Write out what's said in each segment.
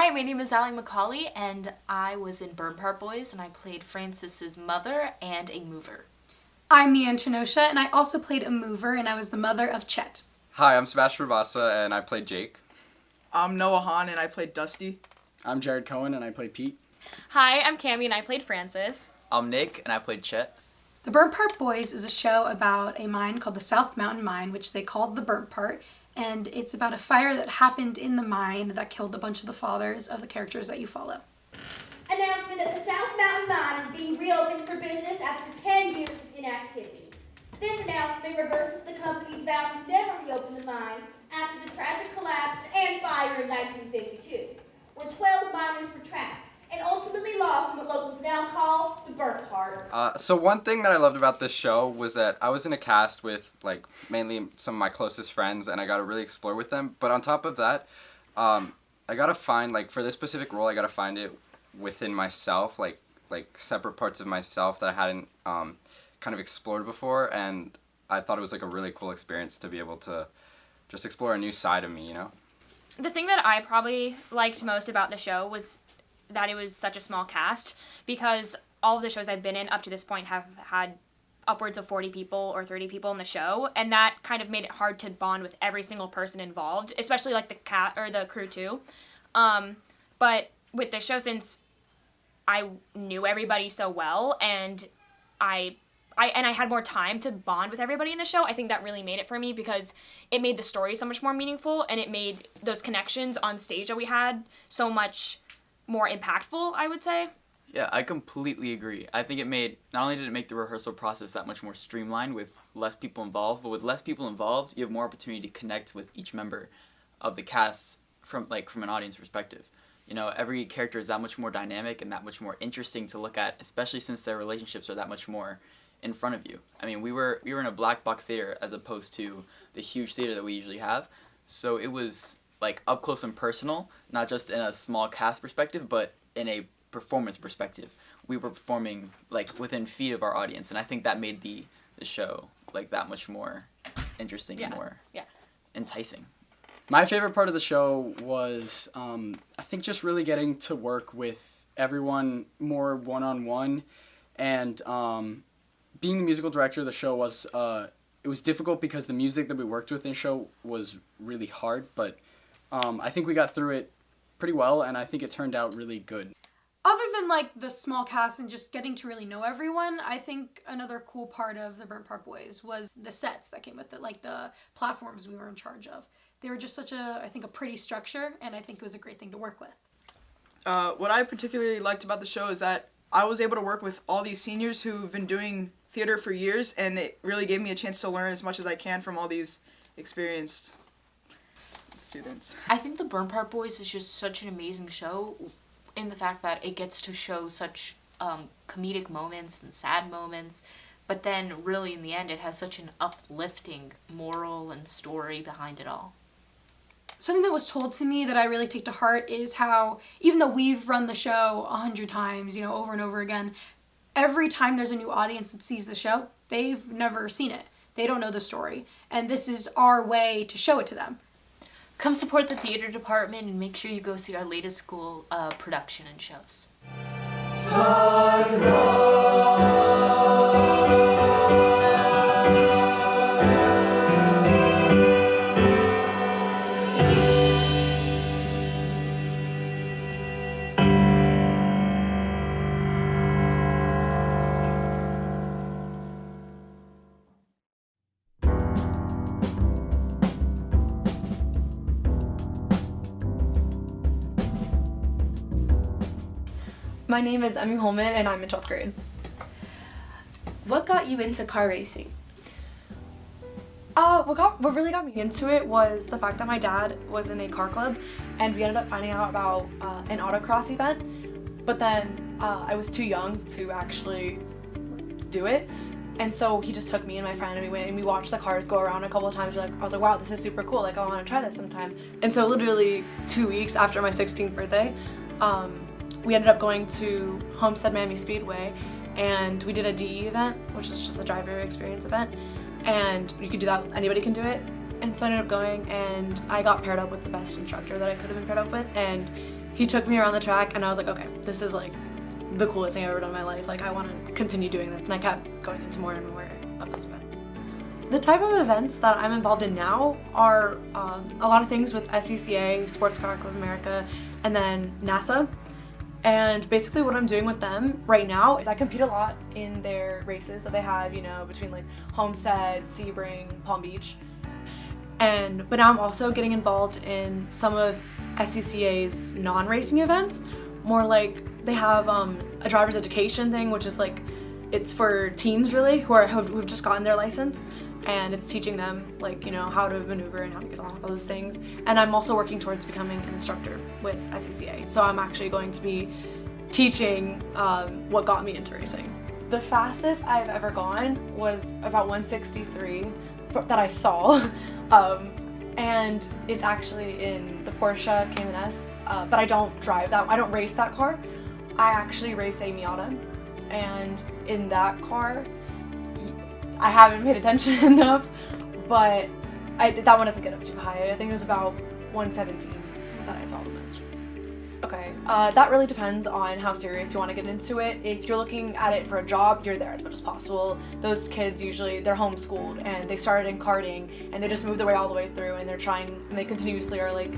Hi, my name is Allie McCauley, and I was in Burn Part Boys, and I played Francis's mother and a mover. I'm Mia Antonosha, and I also played a mover, and I was the mother of Chet. Hi, I'm Sebastian Rabassa, and I played Jake. I'm Noah Hahn, and I played Dusty. I'm Jared Cohen, and I played Pete. Hi, I'm Cami, and I played Francis. I'm Nick, and I played Chet. The Burnt Part Boys is a show about a mine called the South Mountain Mine, which they called the Burnt Part, and it's about a fire that happened in the mine that killed a bunch of the fathers of the characters that you follow. Announcement that the South Mountain Mine is being reopened for business after 10 years of inactivity. This announcement reverses the company's vow to never reopen the mine after the tragic collapse and fire in 1952, when 12 miners were trapped and ultimately lost in what locals now call the Burnt Part. So one thing that I loved about this show was that I was in a cast with mainly some of my closest friends, and I got to really explore with them. But on top of that, I got to find, for this specific role, I got to find it within myself, like separate parts of myself that I hadn't kind of explored before. And I thought it was a really cool experience to be able to just explore a new side of me, The thing that I probably liked most about the show was that it was such a small cast, because all of the shows I've been in up to this point have had upwards of 40 people or 30 people in the show, and that kind of made it hard to bond with every single person involved, especially the crew too. But with the show, since I knew everybody so well and I had more time to bond with everybody in the show, I think that really made it for me, because it made the story so much more meaningful, and it made those connections on stage that we had so much more impactful, I would say. Yeah, I completely agree. I think not only did it make the rehearsal process that much more streamlined with less people involved, but with less people involved, you have more opportunity to connect with each member of the cast from an audience perspective. Every character is that much more dynamic and that much more interesting to look at, especially since their relationships are that much more in front of you. I mean, we were in a black box theater as opposed to the huge theater that we usually have, so it was up close and personal, not just in a small cast perspective, but in a performance perspective. We were performing within feet of our audience, and I think that made the show that much more interesting and more enticing. My favorite part of the show was, I think, just really getting to work with everyone more one-on-one, and being the musical director of the show was, it was difficult because the music that we worked with in the show was really hard, but I think we got through it pretty well, and I think it turned out really good. Other than the small cast and just getting to really know everyone, I think another cool part of the Burnt Part Boys was the sets that came with it, the platforms we were in charge of. They were just such a pretty structure, and I think it was a great thing to work with. What I particularly liked about the show is that I was able to work with all these seniors who've been doing theater for years, and it really gave me a chance to learn as much as I can from all these experienced students. I think the Burn Part Boys is just such an amazing show in the fact that it gets to show such comedic moments and sad moments, but then really in the end it has such an uplifting moral and story behind it all. Something that was told to me that I really take to heart is how, even though we've run the show 100 times, over and over again, every time there's a new audience that sees the show, they've never seen it. They don't know the story, and this is our way to show it to them. Come support the theater department and make sure you go see our latest school production and shows. My name is Emmy Holman, and I'm in 12th grade. What got you into car racing? What really got me into it was the fact that my dad was in a car club, and we ended up finding out about an autocross event, but then I was too young to actually do it, and so he just took me and my friend, and we went and we watched the cars go around a couple of times. I was like, wow, this is super cool, I want to try this sometime. And so literally 2 weeks after my 16th birthday, we ended up going to Homestead Miami Speedway, and we did a DE event, which is just a driver experience event, and you could do that, anybody can do it. And so I ended up going, and I got paired up with the best instructor that I could have been paired up with, and he took me around the track, and I was like, okay, this is like the coolest thing I've ever done in my life. Like, I want to continue doing this, and I kept going into more and more of those events. The type of events that I'm involved in now are a lot of things with SCCA, Sports Car Club of America, and then NASA. And basically what I'm doing with them right now is I compete a lot in their races that they have, you know, between like Homestead, Sebring, Palm Beach. But now I'm also getting involved in some of SCCA's non-racing events, more like they have a driver's education thing, which is like, it's for teens really who've just gotten their license, and it's teaching them like, you know, how to maneuver and how to get along with all those things. And I'm also working towards becoming an instructor with SCCA, so I'm actually going to be teaching what got me into racing. The fastest I've ever gone was about 163 that I saw, and it's actually in the Porsche Cayman S, but I don't drive that. I don't race that car. I actually race a Miata, and in that car, I haven't paid attention enough, but that one doesn't get up too high. I think it was about 117 that I saw the most. Okay, that really depends on how serious you want to get into it. If you're looking at it for a job, you're there as much as possible. Those kids usually, they're homeschooled and they started in karting and they just moved their way all the way through, and they're trying, and they continuously are like,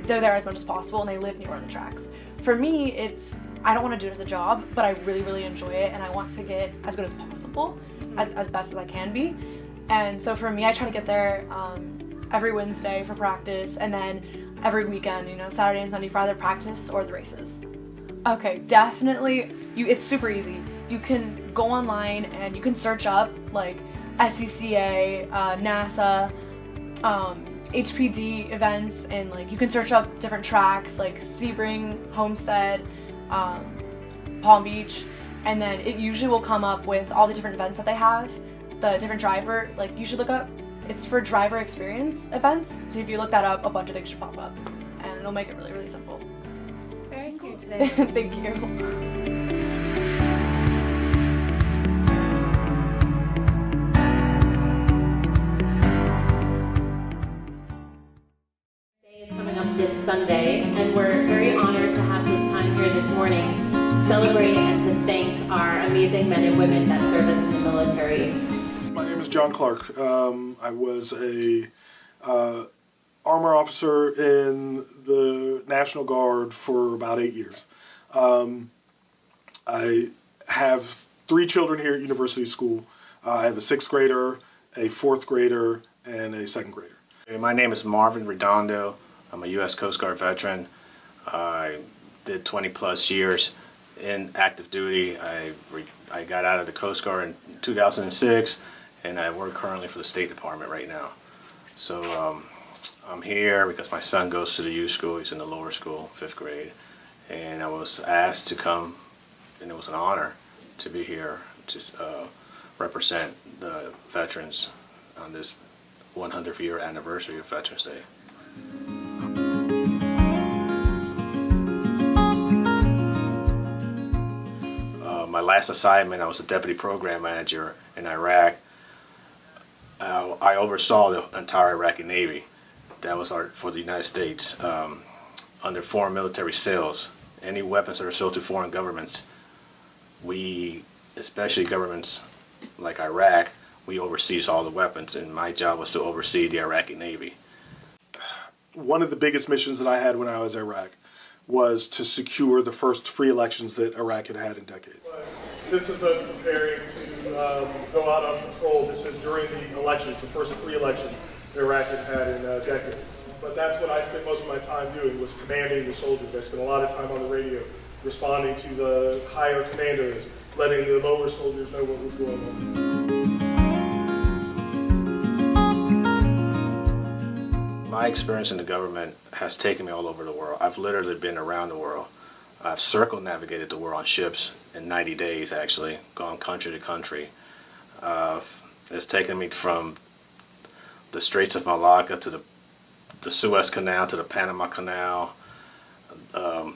they're there as much as possible, and they live near the tracks. For me, I don't want to do it as a job, but I really, really enjoy it, and I want to get as good as possible, as best as I can be. And so for me, I try to get there every Wednesday for practice, and then every weekend, you know, Saturday and Sunday for either practice or the races. Okay, definitely, it's super easy. You can go online and you can search up like SCCA, NASA, HPD events, and like you can search up different tracks like Sebring, Homestead, Palm Beach, and then it usually will come up with all the different events that they have, the different driver, like you should look up, it's for driver experience events, so if you look that up, a bunch of things should pop up, and it'll make it really, really simple. Very cool today. Thank you. Is coming up this Sunday, and we're very honored to have this time here this morning to celebrate and to thank our amazing men and women that service in the military. My name is John Clark. I was a armor officer in the National Guard for about 8 years. I have 3 children here at University School. I have a 6th grader, a 4th grader, and a 2nd grader. My name is Marvin Redondo. I'm a U.S. Coast Guard veteran. I did 20 plus years in active duty. I got out of the Coast Guard in 2006, and I work currently for the State Department right now. So I'm here because my son goes to the youth school. He's in the lower school, 5th grade, and I was asked to come, and it was an honor to be here to represent the veterans on this 100th year anniversary of Veterans Day. My last assignment, I was a deputy program manager in Iraq. I oversaw the entire Iraqi Navy. That was for the United States. Under foreign military sales, any weapons that are sold to foreign governments, especially governments like Iraq, we oversee all the weapons, and my job was to oversee the Iraqi Navy. One of the biggest missions that I had when I was in Iraq was to secure the first free elections that Iraq had had in decades. This is us preparing to go out on patrol. This is during the elections, the first free elections that Iraq had had in decades. But that's what I spent most of my time doing, was commanding the soldiers. I spent a lot of time on the radio responding to the higher commanders, letting the lower soldiers know what was going on. My experience in the government has taken me all over the world. I've literally been around the world. I've circumnavigated the world on ships in 90 days, actually, gone country to country. It's taken me from the Straits of Malacca to the Suez Canal to the Panama Canal, the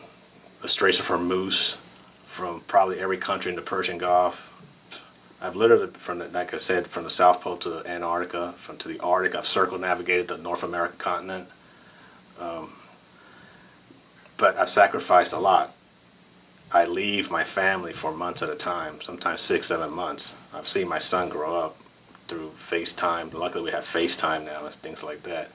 Straits of Hormuz, from probably every country in the Persian Gulf. I've literally, like I said, from the South Pole to Antarctica, to the Arctic. I've circumnavigated the North American continent. But but I've sacrificed a lot. I leave my family for months at a time, sometimes 6, 7 months. I've seen my son grow up through FaceTime. Luckily, we have FaceTime now and things like that.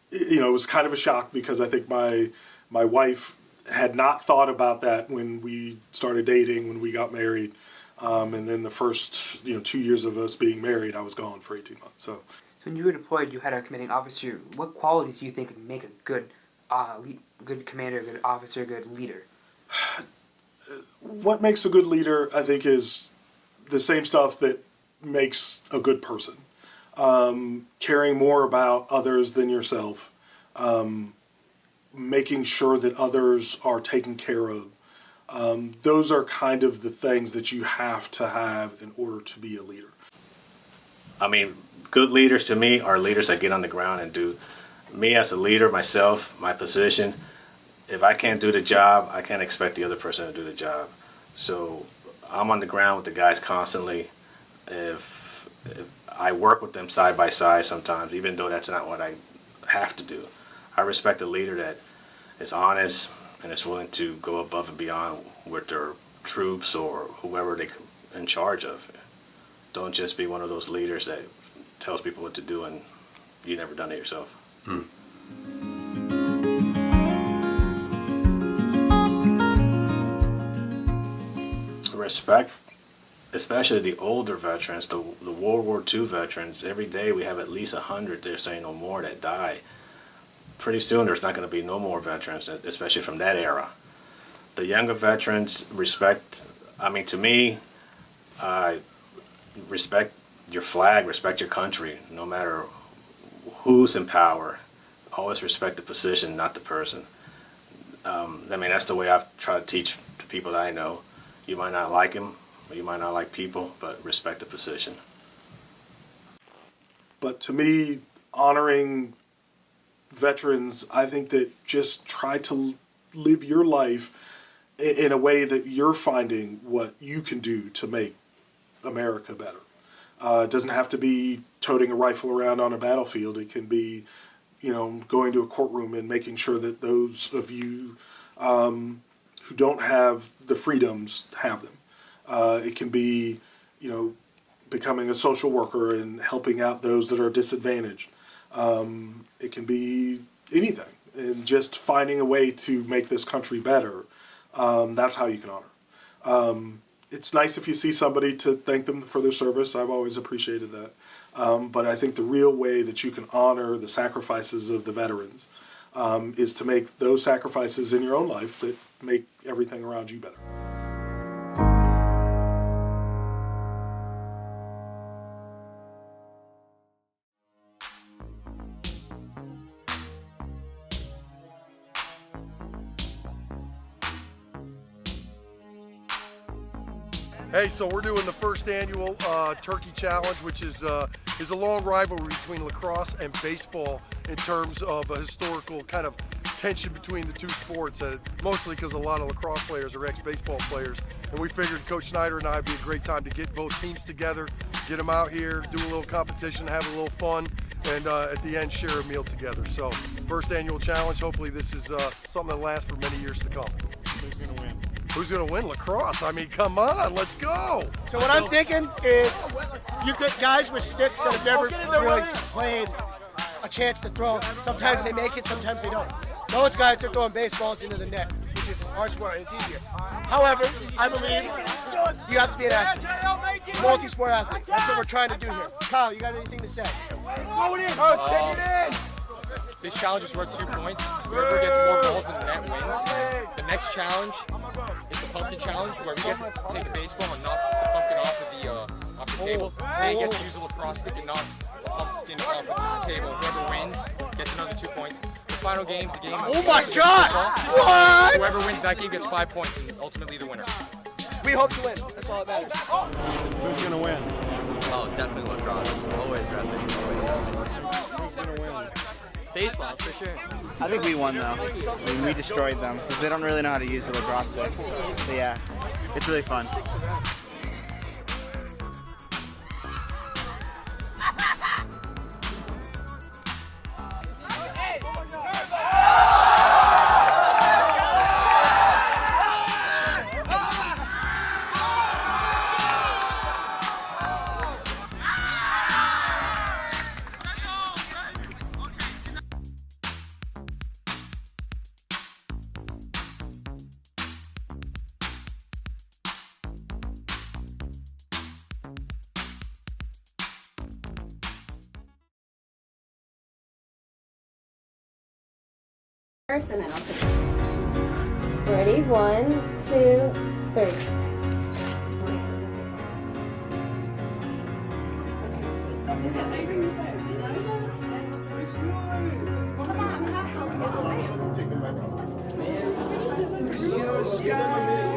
You know, it was kind of a shock because I think my wife had not thought about that when we started dating, when we got married. And then the first 2 years of us being married, I was gone for 18 months. So when you were deployed, you had a commanding officer. What qualities do you think would make a good good commander, good officer, good leader? What makes a good leader, I think, is the same stuff that makes a good person. Caring more about others than yourself. Making sure that others are taken care of. Those are kind of the things that you have to have in order to be a leader. I mean, good leaders to me are leaders that get on the ground and do. Me as a leader, myself, my position, if I can't do the job, I can't expect the other person to do the job. So I'm on the ground with the guys constantly. If I work with them side by side sometimes, even though that's not what I have to do. I respect a leader that is honest and is willing to go above and beyond with their troops or whoever they're in charge of. Don't just be one of those leaders that tells people what to do and you never done it yourself. Respect, especially the older veterans, the World War II veterans. Every day we have at least 100, they're saying no more, that die. Pretty soon there's not going to be no more veterans, especially from that era. The younger veterans respect, I mean, to me, respect your flag, respect your country, no matter who's in power. Always respect the position, not the person. I mean, that's the way I've tried to teach the people that I know. You might not like him, or you might not like people, but respect the position. But to me, honoring veterans, I think that just try to live your life in a way that you're finding what you can do to make America better. It doesn't have to be toting a rifle around on a battlefield. It can be, going to a courtroom and making sure that those of you who don't have the freedoms have them. It can be, becoming a social worker and helping out those that are disadvantaged. It can be anything, and just finding a way to make this country better. That's how you can honor. It's nice if you see somebody to thank them for their service. I've always appreciated that. But I think the real way that you can honor the sacrifices of the veterans is to make those sacrifices in your own life that make everything around you better. Hey, so we're doing the first annual Turkey Challenge, which is a long rivalry between lacrosse and baseball in terms of a historical kind of tension between the two sports, mostly because a lot of lacrosse players are ex-baseball players. And we figured Coach Snyder and I would be a great time to get both teams together, get them out here, do a little competition, have a little fun, and at the end share a meal together. So first annual challenge, hopefully this is something that lasts for many years to come. Who's going to win? Who's going to win? Lacrosse. I mean, come on, let's go. So what I'm thinking is you get guys with sticks that have never really played a chance to throw. Sometimes they make it, sometimes they don't. Those guys are throwing baseballs into the net, which is our sport, it's easier. However, I believe you have to be an athlete, multi-sport athlete. That's what we're trying to do here. Kyle, you got anything to say? Go it in, Coach, take it in. This challenge is worth 2 points. Whoever gets more balls in the net wins. The next challenge is the pumpkin challenge, where we get to take a baseball and knock the pumpkin off the table. They get to use a lacrosse stick and knock the pumpkin off of the table. Whoever wins gets another 2 points. The final game's a game. Oh my God! What? Whoever wins that game gets 5 points, and ultimately the winner. We hope to win. That's all that matters. Who's going to win? Oh, definitely lacrosse. Always repping. Who's going to win? Baseball, for sure. I think we won, though. I mean, we destroyed them because they don't really know how to use the lacrosse sticks. But yeah, it's really fun. First, and then I'll take it. Ready? 1, 2, 3. Your sky